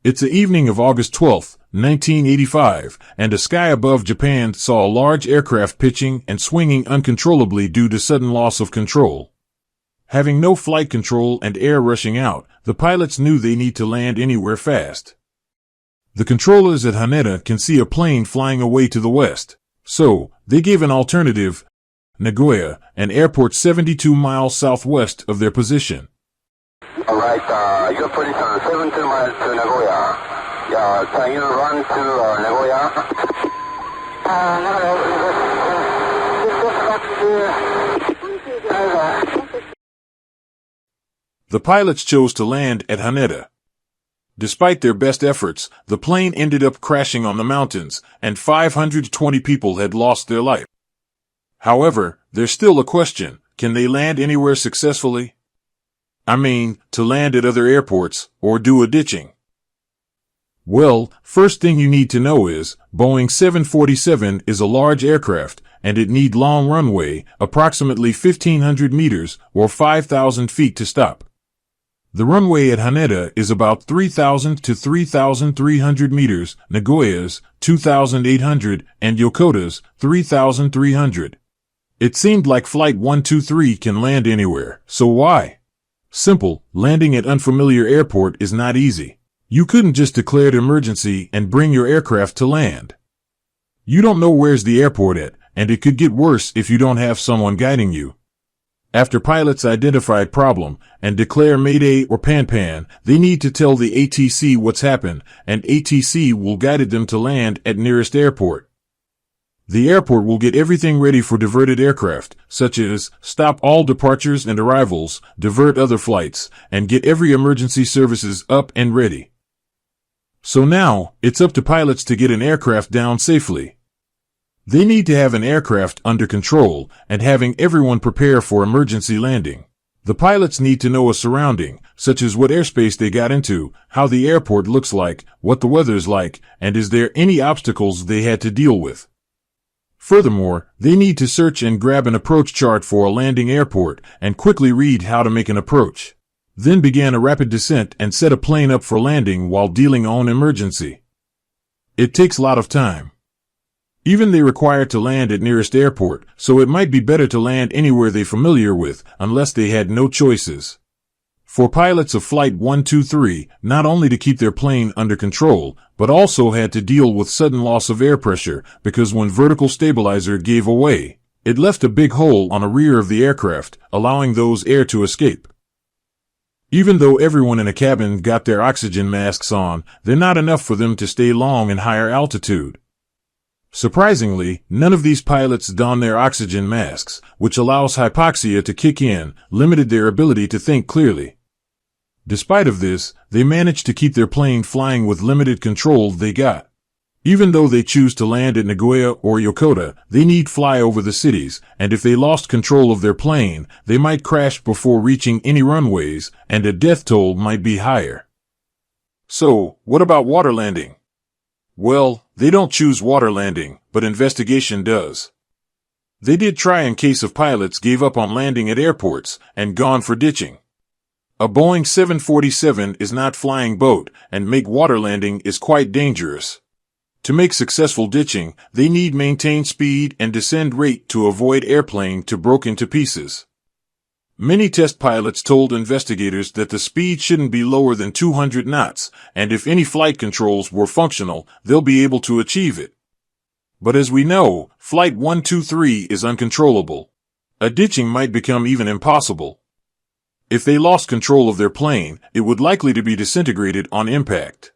It's the evening of August 12, 1985, and the sky above Japan saw a large aircraft pitching and swinging uncontrollably due to sudden loss of control. Having no flight control and air rushing out, the pilots knew they need to land anywhere fast. The controllers at Haneda can see a plane flying away to the west, so they gave an alternative, Nagoya, an airport 72 miles southwest of their position. Alright, your position 72 miles to Nagoya. Yeah, can you run to Nagoya? The pilots chose to land at Haneda. Despite their best efforts, the plane ended up crashing on the mountains, and 520 people had lost their life. However, there's still a question: can they land anywhere successfully? I mean, to land at other airports, or do a ditching? Well, first thing you need to know is, Boeing 747 is a large aircraft, and it need long runway, approximately 1,500 meters, or 5,000 feet to stop. The runway at Haneda is about 3,000 to 3,300 meters, Nagoya's 2,800, and Yokota's 3,300. It seemed like Flight 123 can land anywhere, so why? Simple, landing at unfamiliar airport is not easy. You couldn't just declare an emergency and bring your aircraft to land. You don't know where's the airport at, and it could get worse if you don't have someone guiding you. After pilots identify problem and declare Mayday or Pan, they need to tell the ATC what's happened, and ATC will guide them to land at nearest airport. The airport will get everything ready for diverted aircraft, such as stop all departures and arrivals, divert other flights, and get every emergency services up and ready. So now, it's up to pilots to get an aircraft down safely. They need to have an aircraft under control and having everyone prepare for emergency landing. The pilots need to know a surrounding, such as what airspace they got into, how the airport looks like, what the weather's like, and is there any obstacles they had to deal with. Furthermore, they need to search and grab an approach chart for a landing airport and quickly read how to make an approach. Then begin a rapid descent and set a plane up for landing while dealing on emergency. It takes a lot of time. Even they required to land at nearest airport, so it might be better to land anywhere they're familiar with, unless they had no choices. For pilots of Flight 123, not only to keep their plane under control, but also had to deal with sudden loss of air pressure, because when vertical stabilizer gave away, it left a big hole on the rear of the aircraft, allowing those air to escape. Even though everyone in a cabin got their oxygen masks on, they're not enough for them to stay long in higher altitude. Surprisingly, none of these pilots don their oxygen masks, which allows hypoxia to kick in, limited their ability to think clearly. Despite of this, they managed to keep their plane flying with limited control they got. Even though they choose to land at Nagoya or Yokota, they need fly over the cities, and if they lost control of their plane, they might crash before reaching any runways, and a death toll might be higher. So, what about water landing? Well, they don't choose water landing, but investigation does. They did try in case of pilots gave up on landing at airports and gone for ditching. A Boeing 747 is not flying boat, and make water landing is quite dangerous. To make successful ditching, they need maintain speed and descend rate to avoid airplane to broke into pieces. Many test pilots told investigators that the speed shouldn't be lower than 200 knots, and if any flight controls were functional, they'll be able to achieve it. But as we know, Flight 123 is uncontrollable. A ditching might become even impossible. If they lost control of their plane, it would likely to be disintegrated on impact.